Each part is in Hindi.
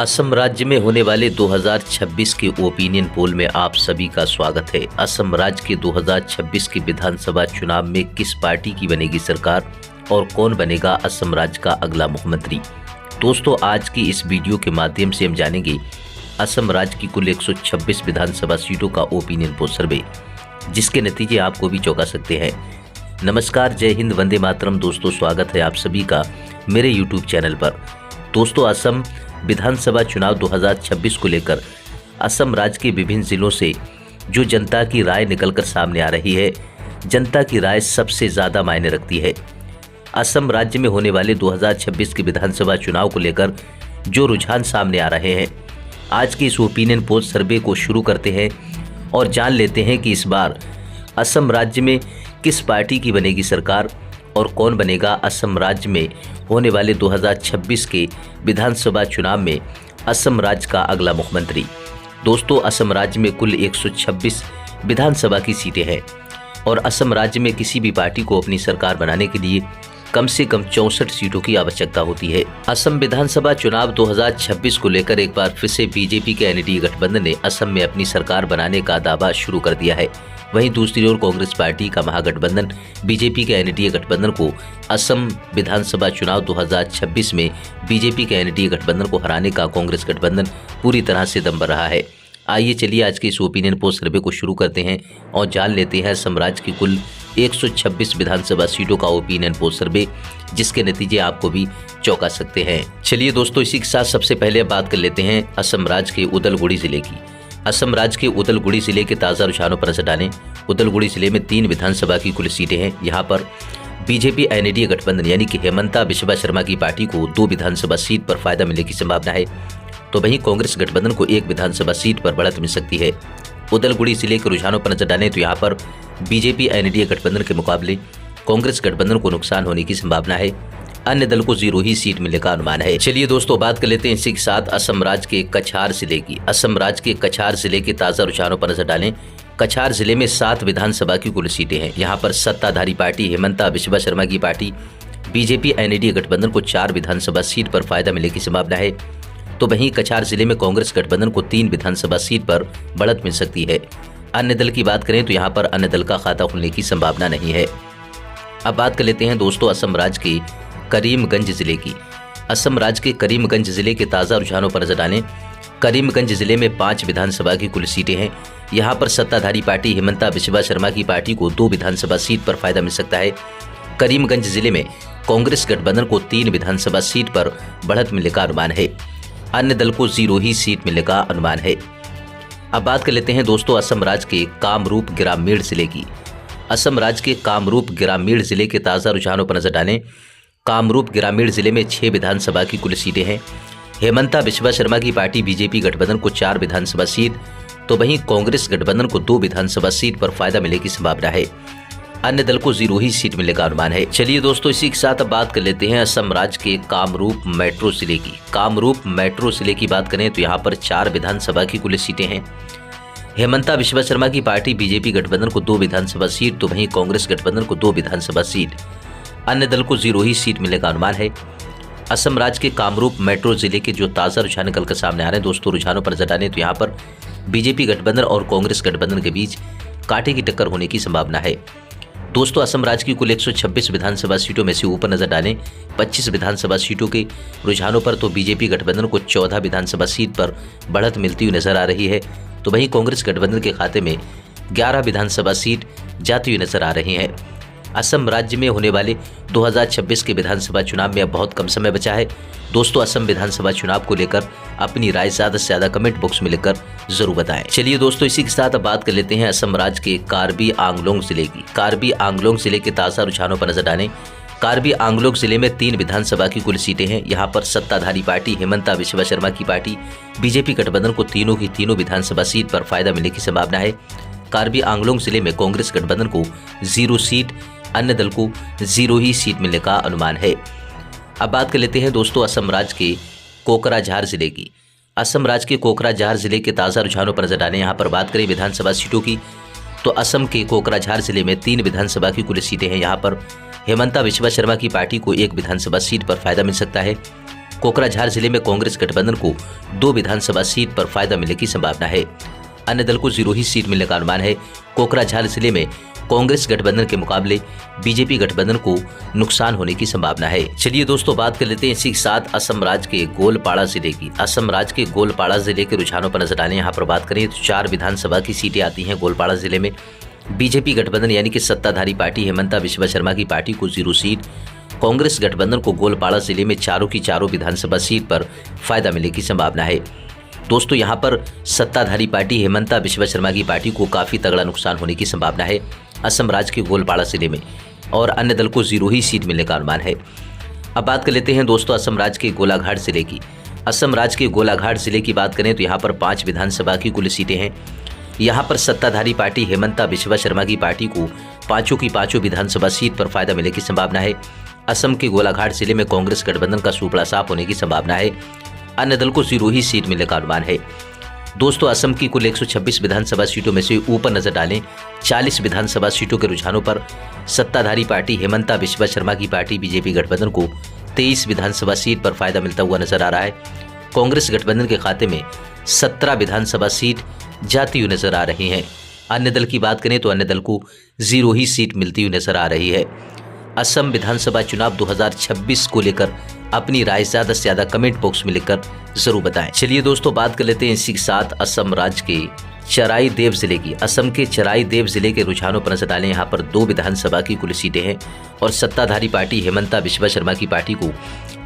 असम राज्य में होने वाले 2026 के ओपिनियन पोल में आप सभी का स्वागत है। असम राज्य के 2026 के विधानसभा चुनाव में किस पार्टी की बनेगी सरकार और कौन बनेगा असम राज्य का अगला मुख्यमंत्री। दोस्तों, आज की इस वीडियो के माध्यम से हम जानेंगे असम राज्य की कुल 126 विधानसभा सीटों का ओपिनियन पोल सर्वे, जिसके नतीजे आपको भी चौंका सकते हैं। नमस्कार, जय हिंद, वंदे मातरम। दोस्तों, स्वागत है आप सभी का मेरे यूट्यूब चैनल पर। दोस्तों, असम विधानसभा चुनाव 2026 को लेकर असम राज्य के विभिन्न जिलों से जो जनता की राय निकलकर सामने आ रही है, जनता की राय सबसे ज़्यादा मायने रखती है। असम राज्य में होने वाले 2026 के विधानसभा चुनाव को लेकर जो रुझान सामने आ रहे हैं, आज के इस ओपिनियन पोल सर्वे को शुरू करते हैं और जान लेते हैं कि इस बार असम राज्य में किस पार्टी की बनेगी सरकार और कौन बनेगा असम राज्य में होने वाले 2026 के विधानसभा चुनाव में असम राज्य का अगला मुख्यमंत्री। दोस्तों, असम राज्य में कुल 126 विधानसभा की सीटें हैं और असम राज्य में किसी भी पार्टी को अपनी सरकार बनाने के लिए कम से कम 64 सीटों की आवश्यकता होती है। असम विधानसभा चुनाव 2026 को लेकर एक बार फिर से बीजेपी के एनडीए गठबंधन ने असम में अपनी सरकार बनाने का दावा शुरू कर दिया है। वहीं दूसरी ओर कांग्रेस पार्टी का महागठबंधन बीजेपी के एनडीए गठबंधन को असम विधानसभा चुनाव 2026 में बीजेपी के एनडीए गठबंधन को हराने का कांग्रेस गठबंधन पूरी तरह से दम भर रहा है। आइए चलिए आज के इस ओपिनियन पोल सर्वे को शुरू करते हैं और जान लेते हैं असम राज्य की कुल 126 विधानसभा सीटों का ओपिनियन पोल सर्वे, जिसके नतीजे आपको भी चौंका सकते हैं। चलिए दोस्तों, इसी के साथ सबसे पहले बात कर लेते हैं असम राज्य के उदलगुड़ी जिले की। असम राज्य के उदलगुड़ी जिले के ताज़ा रुझानों पर नजर डालें। उदलगुड़ी जिले में 3 विधानसभा की कुल सीटें हैं। यहाँ पर बीजेपी एनडीए गठबंधन यानी कि हेमंता बिस्वा शर्मा की पार्टी को 2 विधानसभा सीट पर फायदा मिलने की संभावना है, तो वहीं कांग्रेस गठबंधन को 1 विधानसभा सीट पर बढ़त मिल सकती है। उदलगुड़ी जिले के रुझानों पर नजर डालें तो यहाँ पर बीजेपी एनडीए गठबंधन के मुकाबले कांग्रेस गठबंधन को नुकसान होने की संभावना है। अन्य दल को 0 ही सीट मिलने का अनुमान है। चलिए दोस्तों, बात कर लेते हैं इसी के साथ असम राज्य के कछार जिले की। असम राज्य के कछार जिले के ताज़ा रुझानों पर नजर डालें। कछार जिले में 7 विधानसभा की कुल सीटें हैं। यहाँ पर सत्ताधारी पार्टी हेमंता बिस्वा शर्मा की पार्टी बीजेपी एनडीए गठबंधन को 4 विधानसभा सीट पर फायदा मिलने की संभावना है, तो वहीं कछार जिले में कांग्रेस गठबंधन को 3 विधानसभा सीट पर बढ़त मिल सकती है। अन्य दल की बात करें तो यहाँ पर अन्य दल का खाता खुलने की संभावना नहीं है। अब बात कर लेते हैं दोस्तों असम राज्य के करीमगंज जिले की। असम राज्य के करीमगंज जिले के ताज़ा रुझानों पर नजर डालें। करीमगंज जिले में 5 विधानसभा की कुल सीटें हैं। यहाँ पर सत्ताधारी पार्टी हेमंता बिस्वा शर्मा की पार्टी को 2 विधानसभा सीट पर फायदा मिल सकता है। करीमगंज जिले में कांग्रेस गठबंधन को 3 विधानसभा सीट पर बढ़त मिलने का अनुमान है। अन्य दल को 0 ही सीट मिलने का अनुमान है। अब बात कर लेते हैं दोस्तों असम राज्य के कामरूप ग्रामीण जिले की। असम राज्य के कामरूप ग्रामीण जिले के ताज़ा रुझानों पर नजर डालें। कामरूप ग्रामीण जिले में 6 विधानसभा की कुल सीटें हैं। हेमंता बिस्वा शर्मा की पार्टी बीजेपी गठबंधन को 4 विधानसभा सीट, तो वहीं कांग्रेस गठबंधन को 2 विधानसभा सीट पर फायदा मिलने की संभावना है। अन्य दल को 0 ही सीट मिलने का अनुमान है। चलिए दोस्तों, इसी के साथ अब बात कर लेते हैं असम राज्य के कामरूप मेट्रो जिले की। कामरूप मेट्रो जिले की बात करें तो यहाँ पर 4 विधानसभा की कुल सीटें हैं। हेमंता बिस्वा शर्मा की पार्टी बीजेपी गठबंधन को 2 विधानसभा सीट, तो वहीं कांग्रेस गठबंधन को 2 विधानसभा सीट, अन्य दल को 0 ही सीट मिलने का अनुमान है। असम राज्य के कामरूप मेट्रो जिले के जो ताज़ा रुझान निकल कर सामने आ रहे हैं दोस्तों, रुझानों पर नजर डालें तो यहाँ पर बीजेपी गठबंधन और कांग्रेस गठबंधन के बीच कांटे की टक्कर होने की संभावना है। दोस्तों, असम राज्य की कुल 126 विधानसभा सीटों में से ऊपर नजर डालें 25 विधानसभा सीटों के रुझानों पर तो बीजेपी गठबंधन को 14 विधानसभा सीट पर बढ़त मिलती हुई नजर आ रही है, तो वहीं कांग्रेस गठबंधन के खाते में 11 विधानसभा सीट जाती हुई नजर आ रही हैं। असम राज्य में होने वाले 2026 के विधानसभा चुनाव में अब बहुत कम समय बचा है। दोस्तों, असम विधानसभा चुनाव को लेकर अपनी राय ज़्यादा से ज़्यादा कमेंट बॉक्स में लिखकर जरूर बताएं। चलिए दोस्तों, इसी के साथ अब बात कर लेते हैं असम राज्य के कार्बी आंगलोंग जिले की। कार्बी आंगलोंग जिले के ताज़ा रुझानों पर नजर डालें। कार्बी आंगलोंग जिले में 3 विधानसभा की कुल सीटें हैं। यहाँ पर सत्ताधारी पार्टी हेमंता बिस्वा शर्मा की पार्टी बीजेपी गठबंधन को तीनों की तीनों विधानसभा सीट पर फायदा मिलने की संभावना है। कार्बी आंगलोंग जिले में कांग्रेस गठबंधन को 0 सीट, अन्य दल को 0 ही सीट मिलने का अनुमान है। अब बात कर लेते हैं दोस्तों असम राज्य के कोकराझार जिले की। असम राज्य के कोकराझार जिले के ताज़ा रुझानों पर नजर डालें। यहाँ पर बात करें विधानसभा सीटों की तो असम के कोकराझार जिले में 3 विधानसभा की कुल सीटें हैं। यहाँ पर हेमंता बिस्वा शर्मा की पार्टी को 1 विधानसभा सीट पर फायदा मिल सकता है। कोकराझार जिले में कांग्रेस गठबंधन को 2 विधानसभा सीट पर फायदा मिलने की संभावना है। अन्य दल को 0 ही सीट मिलने का अनुमान है। कोकराझार जिले में कांग्रेस गठबंधन के मुकाबले बीजेपी गठबंधन को नुकसान होने की संभावना है। चलिए दोस्तों, बात कर लेते हैं इसी के साथ असम राज्य के गोलपाड़ा जिले की। असम राज्य के गोलपाड़ा जिले के रुझानों पर नजर डालें। यहाँ पर बात करें तो 4 विधानसभा की सीटें आती हैं गोलपाड़ा जिले में। बीजेपी गठबंधन यानी कि सत्ताधारी पार्टी हेमंता बिश्वा शर्मा की पार्टी को 0 सीट, कांग्रेस गठबंधन को गोलपाड़ा जिले में चारों की चारों विधानसभा सीट पर फायदा मिलने की संभावना है। दोस्तों, यहाँ पर सत्ताधारी पार्टी हेमंता बिश्वा शर्मा की पार्टी को काफी तगड़ा नुकसान होने की संभावना है असम राज्य के गोलपाड़ा जिले में, और अन्य दल को 0 ही सीट मिलने का अनुमान है। अब बात कर लेते हैं दोस्तों असम राज्य के गोलाघाट जिले की। असम राज्य के गोलाघाट जिले की बात करें तो यहाँ पर 5 विधानसभा की कुल सीटें हैं। यहाँ पर सत्ताधारी पार्टी हेमंता बिश्वा शर्मा की पार्टी को 5 की 5 विधानसभा सीट पर फायदा मिलने की संभावना है। असम के गोलाघाट जिले में कांग्रेस गठबंधन का सुपड़ा साफ होने की संभावना है। अन्य दल को 0 ही सीट मिलने का अनुमान है। दोस्तों, असम की कुल 126 विधानसभा सीटों में से ऊपर नजर डालें 40 विधानसभा सीटों के रुझानों पर सत्ताधारी पार्टी हेमंता बिश्वा शर्मा की पार्टी बीजेपी गठबंधन को 23 विधानसभा सीट पर फायदा मिलता हुआ नजर आ रहा है। कांग्रेस गठबंधन के खाते में 17 विधानसभा सीट जाती हुई नजर आ रही हैं। अन्य दल की बात करें तो अन्य दल को 0 ही सीट मिलती हुई नजर आ रही है। असम विधानसभा चुनाव 2026 को लेकर अपनी राय ज्यादा से ज्यादा कमेंट बॉक्स में लिखकर जरूर बताएं। चलिए दोस्तों, बात कर लेते हैं इसी के साथ असम राज्य के चराई देव जिले की। असम के चराई देव जिले के रुझानों पर नजर डालें। यहाँ पर 2 विधानसभा की कुल सीटें हैं और सत्ताधारी पार्टी हेमंता बिश्वा शर्मा की पार्टी को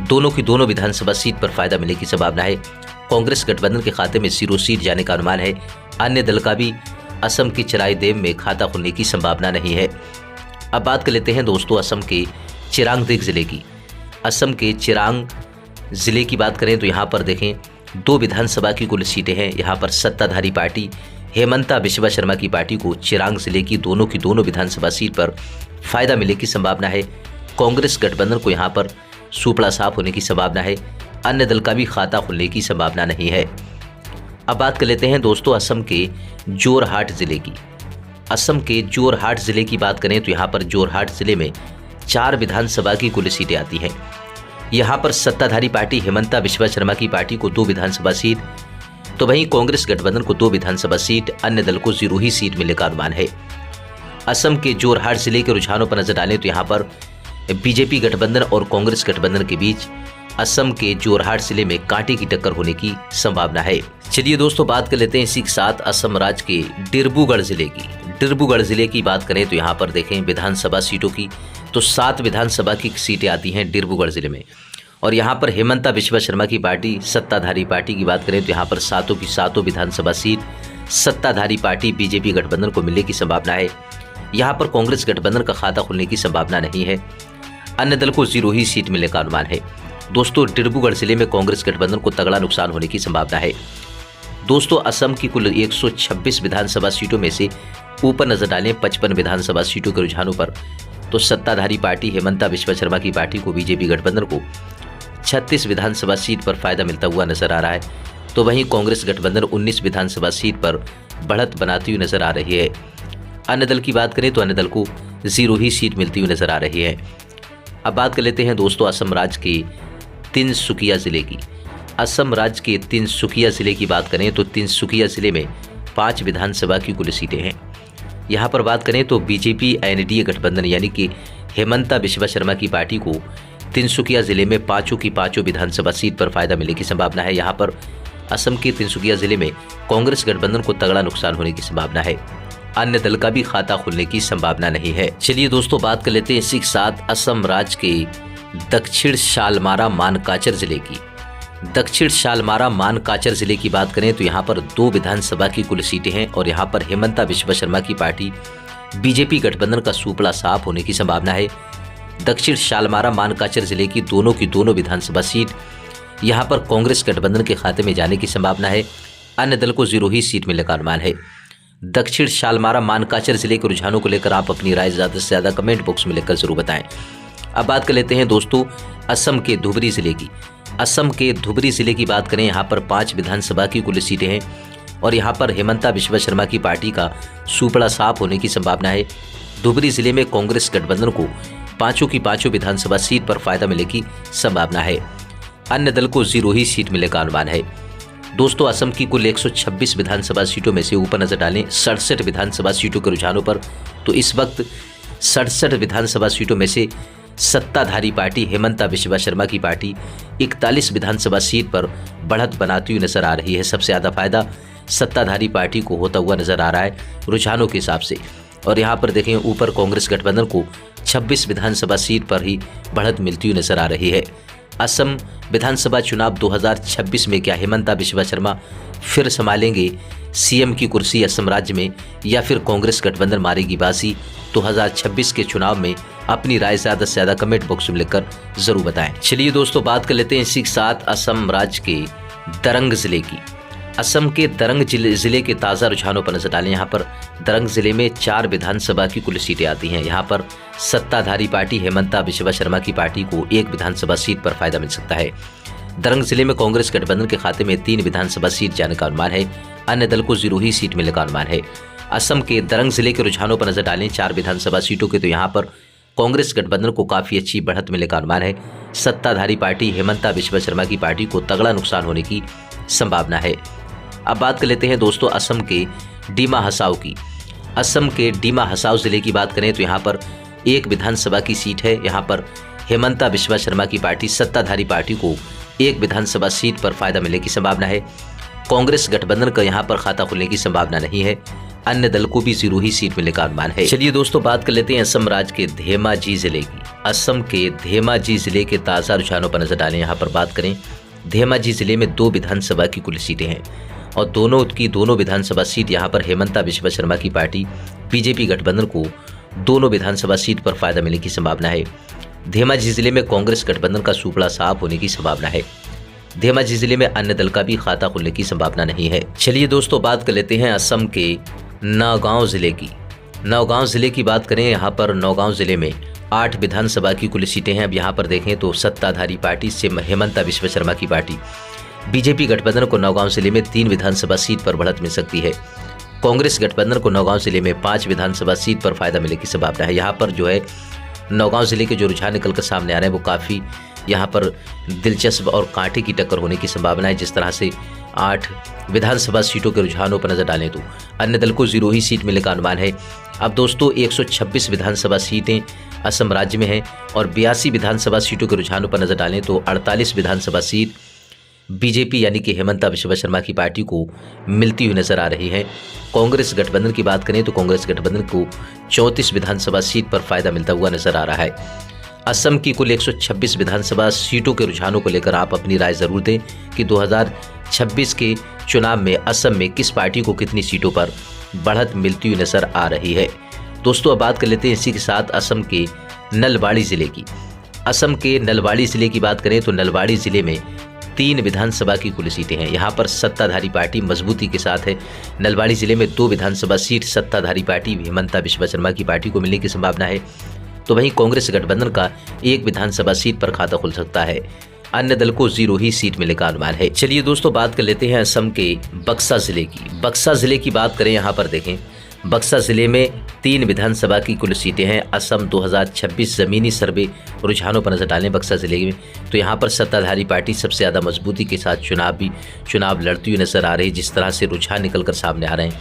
दोनों की दोनों विधानसभा सीट पर फायदा मिलने की संभावना है। कांग्रेस गठबंधन के खाते में 0 सीट जाने का अनुमान है। अन्य दल का भी असम के चराई देव में खाता खुलने की संभावना नहीं है। अब बात कर लेते हैं दोस्तों असम के चिरांगदेग जिले की। असम के चिरांग जिले की बात करें तो यहाँ पर देखें 2 विधानसभा की कुल सीटें हैं। यहाँ पर सत्ताधारी पार्टी हेमंता बिश्वा शर्मा की पार्टी को चिरांग जिले की दोनों विधानसभा सीट पर फायदा मिलने की संभावना है। कांग्रेस गठबंधन को यहाँ पर सुपड़ा साफ होने की संभावना है। अन्य दल का भी खाता खुलने की संभावना नहीं है। अब बात कर लेते हैं दोस्तों असम के जोरहाट जिले की। असम के जोरहाट जिले की बात करें तो यहाँ पर जोरहाट जिले में 4 विधानसभा की कुल सीटें आती हैं। यहाँ पर सत्ताधारी पार्टी हेमंता बिश्वा शर्मा की पार्टी को 2 विधानसभा सीट, तो वहीं कांग्रेस गठबंधन को 2 विधानसभा सीट, अन्य दल को 0 ही सीट मिलने का अनुमान है। असम के जोरहाट जिले के रुझानों पर नजर डालें तो यहाँ पर बीजेपी गठबंधन और कांग्रेस गठबंधन के बीच असम के जोरहाट जिले में कांटे की टक्कर होने की संभावना है। चलिए दोस्तों, बात कर लेते हैं इसी के साथ असम राज्य के डिब्रूगढ़ जिले की। डिब्रूगढ़ जिले की बात करें तो यहाँ पर देखें विधानसभा सीटों की तो 7 विधानसभा की सीटें आती हैं डिब्रूगढ़ जिले में, और यहाँ पर हेमंता बिश्वा शर्मा की पार्टी सत्ताधारी पार्टी की बात करें तो यहाँ पर 7 की 7 विधानसभा सीट सत्ताधारी पार्टी बीजेपी गठबंधन को मिलने की संभावना है। यहाँ पर कांग्रेस गठबंधन का खाता खुलने की संभावना नहीं है। अन्य दल को 0 ही सीट मिलने का अनुमान है। दोस्तों, डिब्रूगढ़ जिले में कांग्रेस गठबंधन को तगड़ा नुकसान होने की संभावना है। दोस्तों, असम की कुल 126 विधानसभा सीटों में से ऊपर नजर डालें 55 विधानसभा सीटों के रुझानों पर तो सत्ताधारी पार्टी हेमंता बिश्वा शर्मा की पार्टी को बीजेपी गठबंधन को 36 विधानसभा सीट पर फायदा मिलता हुआ नजर आ रहा है, तो वहीं कांग्रेस गठबंधन 19 विधानसभा सीट पर बढ़त बनाती हुई नजर आ रही है। अन्य दल की बात करें तो अन्य दल को 0 ही सीट मिलती हुई नजर आ रही है। अब बात कर लेते हैं दोस्तों असम राज्य के तिनसुकिया जिले की। असम राज्य के तिनसुकिया जिले की बात करें तो तिनसुकिया जिले में 5 विधानसभा की कुल सीटें हैं। यहाँ पर बात करें तो बीजेपी एनडीए गठबंधन यानी कि हेमंता बिश्वा शर्मा की पार्टी को तिनसुकिया जिले में 5 की 5 विधानसभा सीट पर फायदा मिलने की संभावना है। यहाँ पर असम के तिनसुकिया जिले में कांग्रेस गठबंधन को तगड़ा नुकसान होने की संभावना है। अन्य दल का भी खाता खुलने की संभावना नहीं है। चलिए दोस्तों, बात कर लेते हैं इसी के साथ असम राज्य के दक्षिण शालमारा मानकाचर जिले की। दक्षिण शालमारा मानकाचर जिले की बात करें तो यहाँ पर 2 विधानसभा की कुल सीटें हैं और यहाँ पर हेमंता बिश्वा शर्मा की पार्टी बीजेपी गठबंधन का सुपड़ा साफ होने की संभावना है। दक्षिण शालमारा मानकाचर जिले की दोनों विधानसभा सीट यहाँ पर कांग्रेस गठबंधन के खाते में जाने की संभावना है। अन्य दल को 0 ही सीट मिलने का अनुमान है। दक्षिण शालमारा मानकाचर जिले के रुझानों को लेकर आप अपनी राय ज़्यादा से ज़्यादा कमेंट बॉक्स में लिखकर जरूर बताएं। अब बात कर लेते हैं दोस्तों असम के धुबरी जिले की। असम के धुबरी जिले की बात करें, यहाँ पर 5 विधानसभा की कुल सीटें हैं और यहाँ पर हेमंता बिश्वा शर्मा की पार्टी का सुपड़ा साफ होने की संभावना है। धुबरी जिले में कांग्रेस गठबंधन को 5 की 5 विधानसभा सीट पर फायदा मिलने की संभावना है। अन्य दल को 0 ही सीट मिलने का अनुमान है। दोस्तों, असम की कुल 126 विधानसभा सीटों में से ऊपर नजर डालें 67 विधानसभा सीटों के रुझानों पर, तो इस वक्त 67 विधानसभा सीटों में से सत्ताधारी पार्टी हेमंता बिश्वा शर्मा की पार्टी 41 विधानसभा सीट पर बढ़त बनाती हुई नजर आ रही है। सबसे ज़्यादा फायदा सत्ताधारी पार्टी को होता हुआ नजर आ रहा है रुझानों के हिसाब से। और यहाँ पर देखें, ऊपर कांग्रेस गठबंधन को 26 विधानसभा सीट पर ही बढ़त मिलती हुई नजर आ रही है। असम विधानसभा चुनाव 2026 में क्या हेमंता बिश्वा शर्मा फिर संभालेंगे सीएम की कुर्सी असम राज्य में, या फिर कांग्रेस गठबंधन मारेगी बाजी? 2026 के चुनाव में अपनी राय ज़्यादा से ज़्यादा कमेंट बॉक्स में लिखकर जरूर बताएं। चलिए दोस्तों, बात कर लेते हैं इसी के साथ असम राज्य के दरंग जिले की। असम के दरंग जिले के ताज़ा रुझानों पर नजर डालें। यहाँ पर दरंग जिले में 4 विधानसभा की कुल सीटें आती हैं। यहाँ पर सत्ताधारी पार्टी हेमंता बिश्वा शर्मा की पार्टी को 1 विधानसभा सीट पर फायदा मिल सकता है। दरंग जिले में कांग्रेस गठबंधन के खाते में 3 विधानसभा सीट जाने का अनुमान है। अन्य दल को 0 ही सीट मिलने का अनुमान है। असम के दरंग जिले के रुझानों पर नजर डालें 4 विधानसभा सीटों के, तो यहाँ पर कांग्रेस गठबंधन को काफ़ी अच्छी बढ़त मिलने का अनुमान है। सत्ताधारी पार्टी हेमंता बिश्वा शर्मा की पार्टी को तगड़ा नुकसान होने की संभावना है। अब बात कर लेते हैं दोस्तों असम के डीमा हसाओ की। असम के डीमा हसाओ जिले की बात करें तो यहाँ पर 1 विधानसभा की सीट है। यहाँ पर हेमंता बिश्वा शर्मा की पार्टी सत्ताधारी पार्टी को 1 विधानसभा सीट पर फायदा मिलने की संभावना है। कांग्रेस गठबंधन का यहाँ पर खाता खुलने की संभावना नहीं है। अन्य दल को भी 0 ही सीट मिलने का अनुमान है। चलिए दोस्तों, बात कर लेते हैं असम राज्य के धेमाजी जिले की। असम के धेमाजी जिले के ताज़ा रुझानों पर नजर डालें। यहाँ पर बात करें, धेमाजी जिले में 2 विधानसभा की कुल सीटें हैं और दोनों विधानसभा सीट यहाँ पर हेमंता बिश्वा शर्मा की पार्टी बीजेपी गठबंधन को दोनों विधानसभा सीट पर फायदा मिलने की संभावना है। धेमाजी जिले में कांग्रेस गठबंधन का सूपड़ा साफ होने की संभावना है। धेमाजी जिले में अन्य दल का भी खाता खुलने की संभावना नहीं है। चलिए दोस्तों, बात कर लेते हैं असम के नौगांव जिले की। नौगांव जिले की बात करें, यहाँ पर नौगांव जिले में 8 विधानसभा की कुल सीटें हैं। अब यहाँ पर देखें तो सत्ताधारी पार्टी से हेमंता बिश्वा शर्मा की पार्टी बीजेपी गठबंधन को नौगांव जिले में 3 विधानसभा सीट पर बढ़त मिल सकती है। कांग्रेस गठबंधन को नौगांव जिले में 5 विधानसभा सीट पर फायदा मिलने की संभावना है। यहाँ पर जो है नौगांव जिले के जो रुझान निकल कर सामने आ रहे हैं वो काफ़ी यहाँ पर दिलचस्प और कांटे की टक्कर होने की संभावना है। जिस तरह से 8 विधानसभा सीटों के रुझानों पर नजर डालें तो अन्य दल को 0 ही सीट मिलने का अनुमान है। अब दोस्तों, 126 विधानसभा सीटें असम राज्य में हैं और 82 विधानसभा सीटों के रुझानों पर नजर डालें तो 48 विधानसभा सीट बीजेपी यानी कि हेमंता बिश्वा शर्मा की पार्टी को मिलती हुई नजर आ रही है। कांग्रेस गठबंधन की बात करें तो कांग्रेस गठबंधन को 34 विधानसभा सीट पर फायदा मिलता हुआ नजर आ रहा है। असम की कुल 126 विधानसभा सीटों के रुझानों को लेकर आप अपनी राय जरूर दें कि 2026 के चुनाव में असम में किस पार्टी को कितनी सीटों पर बढ़त मिलती हुई नजर आ रही है। दोस्तों, अब बात कर लेते हैं इसी के साथ असम के नलबाड़ी जिले की। असम के नलबाड़ी जिले की बात करें तो नलबाड़ी जिले में 3 विधानसभा की कुल सीटें हैं। यहाँ पर सत्ताधारी पार्टी मजबूती के साथ है। नलबाड़ी जिले में 2 विधानसभा सीट सत्ताधारी पार्टी हेमंता बिश्वा शर्मा की पार्टी को मिलने की संभावना है, तो वहीं कांग्रेस गठबंधन का 1 विधानसभा सीट पर खाता खुल सकता है। अन्य दल को 0 ही सीट मिलने का अनुमान है। चलिए दोस्तों, बात कर लेते हैं असम के बक्सा जिले की। बक्सा जिले की बात करें, यहाँ पर देखें, बक्सा जिले में 3 विधानसभा की कुल सीटें हैं। असम 2026 जमीनी सर्वे रुझानों पर नजर डालें बक्सा जिले में तो यहाँ पर सत्ताधारी पार्टी सबसे ज़्यादा मजबूती के साथ चुनाव लड़ती हुई नजर आ रही है। जिस तरह से रुझान निकल कर सामने आ रहे हैं,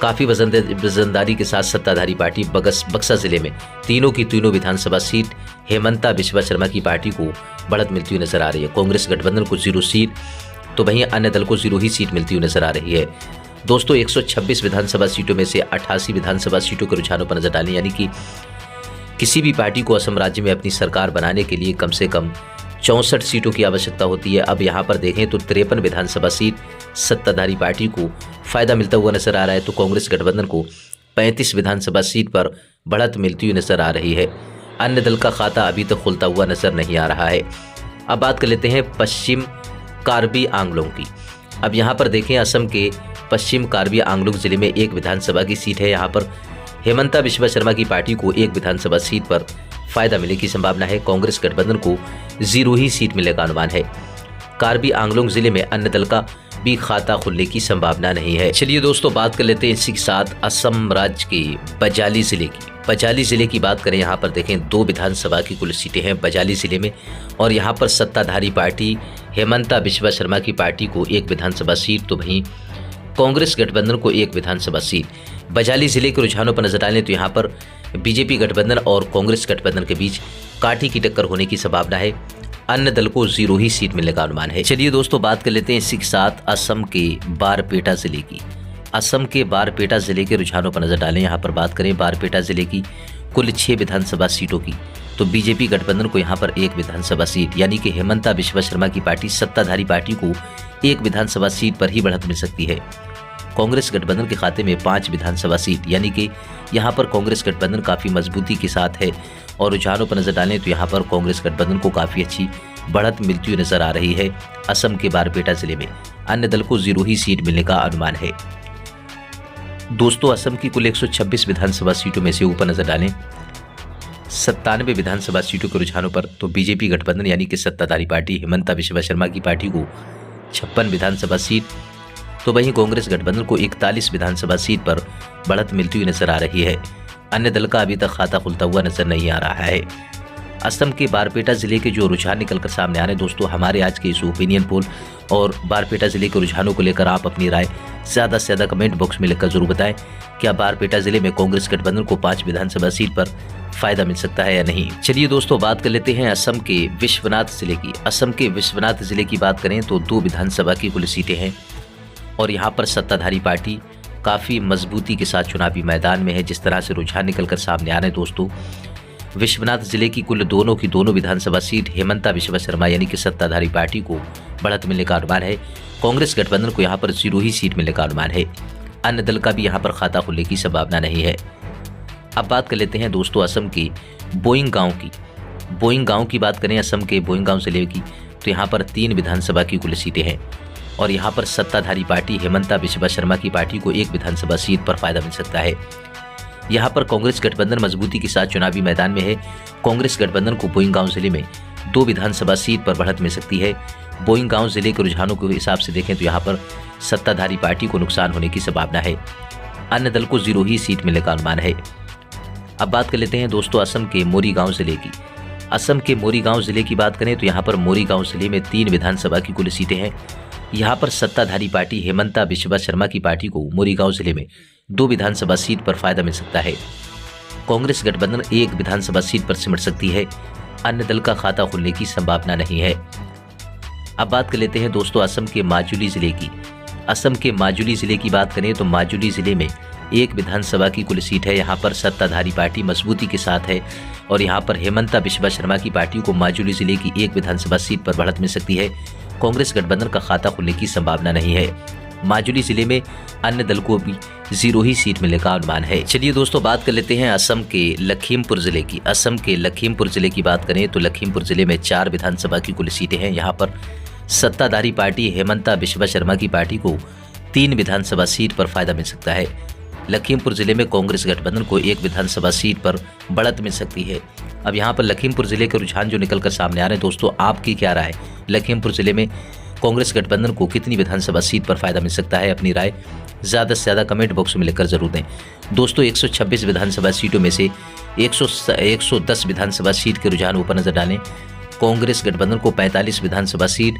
काफ़ी वजनदारी के साथ सत्ताधारी पार्टी बक्सा जिले में तीनों की तीनों विधानसभा सीट हेमंता बिश्वा शर्मा की पार्टी को बढ़त मिलती हुई नजर आ रही है। कांग्रेस गठबंधन को 0 सीट, तो वहीं अन्य दल को 0 ही सीट मिलती हुई नजर आ रही है। दोस्तों, 126 विधानसभा सीटों में से 88 विधानसभा सीटों के रुझानों पर नजर डालें, यानी कि किसी भी पार्टी को असम राज्य में अपनी सरकार बनाने के लिए कम से कम 64 सीटों की आवश्यकता होती है। अब यहाँ पर देखें तो 53 विधानसभा सीट सत्ताधारी पार्टी को फायदा मिलता हुआ नजर आ रहा है, तो कांग्रेस गठबंधन को 35 विधानसभा सीट पर बढ़त मिलती हुई नजर आ रही है। अन्य दल का खाता अभी तक खुलता हुआ नजर नहीं आ रहा है। अब बात कर लेते हैं पश्चिम कार्बी आंगलोंग की। अब यहाँ पर देखें, असम के पश्चिम कार्बी आंगलोंग जिले में 1 विधानसभा की सीट है। यहाँ पर हेमंता बिश्वा शर्मा की पार्टी को 1 विधानसभा सीट पर फायदा मिलने की संभावना है। कांग्रेस गठबंधन को 0 ही सीट मिलने का अनुमान है। कार्बी आंगलोंग जिले में अन्य दल का भी खाता खुलने की संभावना नहीं है। चलिए दोस्तों, बात कर लेते हैं इसी के साथ असम राज्य के बजाली जिले की। बजाली ज़िले की बात करें, यहाँ पर देखें 2 विधानसभा की कुल सीटें हैं बजाली ज़िले में, और यहाँ पर सत्ताधारी पार्टी हेमंता बिश्वा शर्मा की पार्टी को 1 विधानसभा सीट, तो वहीं कांग्रेस गठबंधन को 1 विधानसभा सीट। बजाली ज़िले के रुझानों पर नजर डालें तो यहाँ पर बीजेपी गठबंधन और कांग्रेस गठबंधन के बीच कांटे की टक्कर होने की संभावना है। अन्य दल को 0 ही सीट मिलने का अनुमान है। चलिए दोस्तों, बात कर लेते हैं इसी के साथ असम के बारपेटा जिले की। असम के बारपेटा जिले के रुझानों पर नजर डालें। यहाँ पर बात करें बारपेटा जिले की कुल 6 विधानसभा सीटों की, तो बीजेपी गठबंधन को यहाँ पर 1 विधानसभा सीट, यानी कि हेमंता बिश्वा शर्मा की पार्टी सत्ताधारी पार्टी को 1 विधानसभा सीट पर ही बढ़त मिल सकती है। कांग्रेस गठबंधन के खाते में 5 विधानसभा सीट, यानी कि यहाँ पर कांग्रेस गठबंधन काफ़ी मजबूती के साथ है, और रुझानों पर नजर डालें तो यहाँ पर कांग्रेस गठबंधन को काफ़ी अच्छी बढ़त मिलती हुई नजर आ रही है असम के बारपेटा जिले में। अन्य दल को 0 ही सीट मिलने का अनुमान है। दोस्तों, असम की कुल 126 विधानसभा सीटों में से ऊपर नजर डालें 97 विधानसभा सीटों के रुझानों पर, तो बीजेपी गठबंधन यानी कि सत्ताधारी पार्टी हेमंता बिश्वा शर्मा की पार्टी को 56 विधानसभा सीट, तो वहीं कांग्रेस गठबंधन को 41 विधानसभा सीट पर बढ़त मिलती हुई नजर आ रही है। अन्य दल का अभी तक खाता खुलता हुआ नजर नहीं आ रहा है। असम के बारपेटा जिले के जो रुझान निकलकर सामने आ रहे हैं दोस्तों, हमारे आज के इस ओपिनियन पोल और बारपेटा जिले के रुझानों को लेकर आप अपनी राय ज़्यादा से ज़्यादा कमेंट बॉक्स में लिखकर जरूर बताएं। क्या बारपेटा जिले में कांग्रेस गठबंधन को 5 विधानसभा सीट पर फायदा मिल सकता है या नहीं। चलिए दोस्तों, बात कर लेते हैं असम के विश्वनाथ जिले की। असम के विश्वनाथ जिले की बात करें तो 2 विधानसभा की कुल सीटें हैं, और यहाँ पर सत्ताधारी पार्टी काफ़ी मजबूती के साथ चुनावी मैदान में है। जिस तरह से रुझान निकलकर सामने आ रहे हैं दोस्तों, विश्वनाथ जिले की कुल दोनों विधानसभा सीट हेमंता बिश्वा शर्मा यानी कि सत्ताधारी पार्टी को बढ़त मिलने का अनुमान है। कांग्रेस गठबंधन को यहाँ पर 0 ही सीट मिलने का अनुमान है। अन्य दल का भी यहाँ पर खाता खुलने की संभावना नहीं है। अब बात कर लेते हैं दोस्तों असम के बोइंग गाँव की। बोइंग गाँव की बात करें असम के बोइंग गाँव जिले की, तो यहाँ पर 3 विधानसभा की कुल सीटें हैं, और यहाँ पर सत्ताधारी पार्टी हेमंता बिश्वा शर्मा की पार्टी को 1 विधानसभा सीट पर फायदा मिल सकता है। यहाँ पर कांग्रेस गठबंधन मजबूती के साथ चुनावी मैदान में है। कांग्रेस गठबंधन को बोइंग गाँव जिले में 2 विधानसभा सीट पर बढ़त मिल सकती है। बोइंग गाँव जिले के रुझानों के हिसाब से देखें तो यहाँ पर सत्ताधारी पार्टी को नुकसान होने की संभावना है। अन्य दल को 0 ही सीट मिलने का अनुमान है। अब बात कर लेते हैं दोस्तों असम के मोरीगांव जिले की। असम के मोरीगांव जिले की बात करें तो यहाँ पर मोरीगांव जिले में 3 विधानसभा की कुल सीटें हैं। यहाँ पर सत्ताधारी पार्टी हेमंता बिश्वा शर्मा की पार्टी को मोरीगांव जिले में 2 विधानसभा सीट पर फायदा मिल सकता है। कांग्रेस गठबंधन 1 विधानसभा सीट पर सिमट सकती है। अन्य दल का खाता खुलने की संभावना नहीं है। अब बात कर लेते हैं दोस्तों असम के माजुली जिले की। असम के माजुली जिले की बात करें तो माजुली जिले में 1 विधानसभा की कुल सीट है। यहाँ पर सत्ताधारी पार्टी मजबूती के साथ है, और यहाँ पर हेमंता बिश्वा शर्मा की पार्टी को माजुली जिले की 1 विधानसभा सीट पर बढ़त मिल सकती है। कांग्रेस गठबंधन का खाता खुलने की संभावना नहीं है। माजुली जिले में अन्य दल को भी 0 ही सीट मिलने का अनुमान है। चलिए दोस्तों, बात कर लेते हैं असम के लखीमपुर जिले की। असम के लखीमपुर जिले की बात करें तो लखीमपुर जिले में 4 विधानसभा की कुल सीटें हैं। यहाँ पर सत्ताधारी पार्टी हेमंता बिश्वा शर्मा की पार्टी को 3 विधानसभा सीट पर फायदा मिल सकता है। लखीमपुर जिले में कांग्रेस गठबंधन को 1 विधानसभा सीट पर बढ़त मिल सकती है। अब यहाँ पर लखीमपुर जिले के रुझान जो निकलकर सामने आ रहे हैं दोस्तों, आपकी क्या राय? लखीमपुर जिले में कांग्रेस गठबंधन को कितनी विधानसभा सीट पर फायदा मिल सकता है? अपनी राय ज़्यादा से ज़्यादा कमेंट बॉक्स में लिखकर जरूर दें। दोस्तों, 126 विधानसभा सीटों में से 110 विधानसभा सीट के रुझान ऊपर नजर डालें। कांग्रेस गठबंधन को 45 विधानसभा सीट,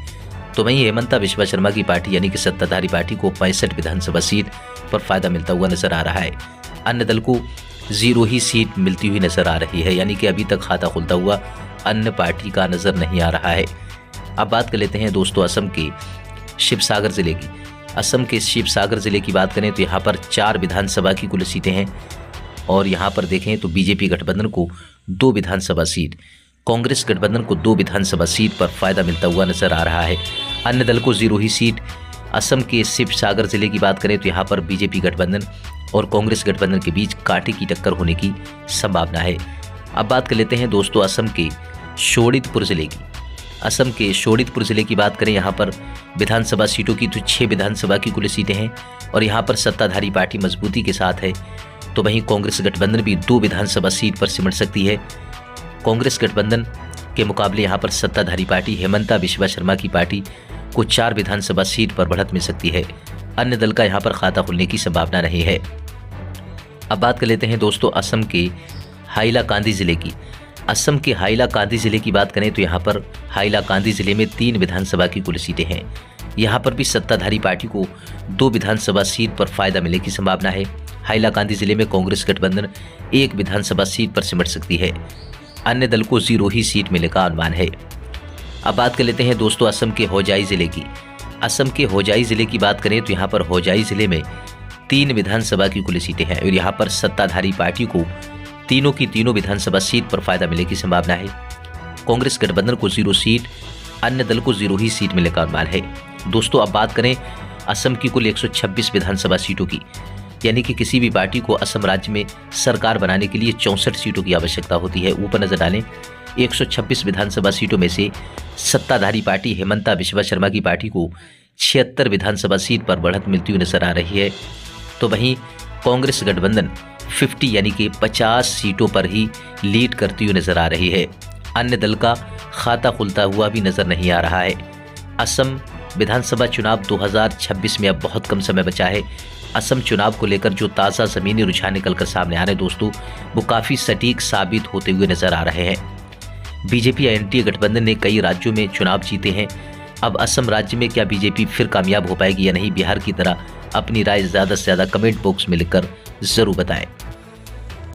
तो वहीं हेमंता बिश्वा शर्मा की पार्टी यानी कि सत्ताधारी पार्टी को 65 विधानसभा सीट पर फायदा मिलता हुआ नजर आ रहा है। अन्य दल को 0 ही सीट मिलती हुई नजर आ रही है, यानी कि अभी तक खाता खुलता हुआ अन्य पार्टी का नजर नहीं आ रहा है। अब बात कर लेते हैं दोस्तों असम के शिवसागर जिले की। असम के शिवसागर जिले की बात करें तो यहाँ पर 4 विधानसभा की कुल सीटें हैं, और यहाँ पर देखें तो बीजेपी गठबंधन को 2 विधानसभा सीट, कांग्रेस गठबंधन को 2 विधानसभा सीट पर फायदा मिलता हुआ नजर आ रहा है। अन्य दल को 0 ही सीट। असम के शिवसागर जिले की बात करें तो यहाँ पर बीजेपी गठबंधन और कांग्रेस गठबंधन के बीच कांटे की टक्कर होने की संभावना है। अब बात कर लेते हैं दोस्तों असम के शोणितपुर जिले की। असम के शोणितपुर जिले की बात करें, यहाँ पर विधानसभा सीटों की तो 6 विधानसभा की कुल सीटें हैं, और यहाँ पर सत्ताधारी पार्टी मजबूती के साथ है, तो वहीं कांग्रेस गठबंधन भी 2 विधानसभा सीट पर सिमट सकती है। कांग्रेस गठबंधन के मुकाबले यहाँ पर सत्ताधारी पार्टी हेमंता बिश्वा शर्मा की पार्टी को 4 विधानसभा सीट पर बढ़त मिल सकती है। अन्य दल का यहाँ पर खाता खुलने की संभावना नहीं है। अब बात कर लेते हैं दोस्तों असम के हाइलाकांदी जिले की। असम के हाइलाकांदी जिले की बात करें तो यहाँ पर हाइलाकांदी जिले में 3 विधानसभा की कुल सीटें हैं। यहाँ पर भी सत्ताधारी पार्टी को 2 विधानसभा सीट पर फायदा मिलने की संभावना है। हाइलाकांदी जिले में कांग्रेस गठबंधन 1 विधानसभा सीट पर सिमट सकती है। अन्य दल को 0 ही सीट मिलने का अनुमान है। अब बात कर लेते हैं दोस्तों असम के होजाई जिले की। असम के होजाई जिले की बात करें तो यहाँ पर होजाई जिले में 3 विधानसभा की कुल सीटें हैं और यहाँ पर सत्ताधारी पार्टी को तीनों की तीनों विधानसभा सीट पर फायदा मिलने की संभावना है। कांग्रेस गठबंधन को 0 सीट, अन्य दल को 0 ही सीट मिलने का अनुमान है। दोस्तों अब बात करें असम की कुल 126 विधानसभा सीटों की, यानी कि किसी भी पार्टी को असम राज्य में सरकार बनाने के लिए 64 सीटों की आवश्यकता होती है। ऊपर नजर डालें 126 विधानसभा सीटों में से सत्ताधारी पार्टी हेमंता बिस्वा शर्मा की पार्टी को 76 विधानसभा सीट पर बढ़त मिलती हुई नजर आ रही है, तो वहीं कांग्रेस गठबंधन 50 यानी कि 50 सीटों पर ही लीड करती हुई नजर आ रही है। अन्य दल का खाता खुलता हुआ भी नजर नहीं आ रहा है। असम विधानसभा चुनाव 2026 में अब बहुत कम समय बचा है। असम चुनाव को लेकर जो ताज़ा ज़मीनी रुझान निकलकर सामने आ रहे हैं दोस्तों, वो काफ़ी सटीक साबित होते हुए नजर आ रहे हैं। बीजेपी एनडीए गठबंधन ने कई राज्यों में चुनाव जीते हैं। अब असम राज्य में क्या बीजेपी फिर कामयाब हो पाएगी या नहीं, बिहार की तरह अपनी राय ज़्यादा से ज़्यादा कमेंट बॉक्स में लिखकर ज़रूर बताएं।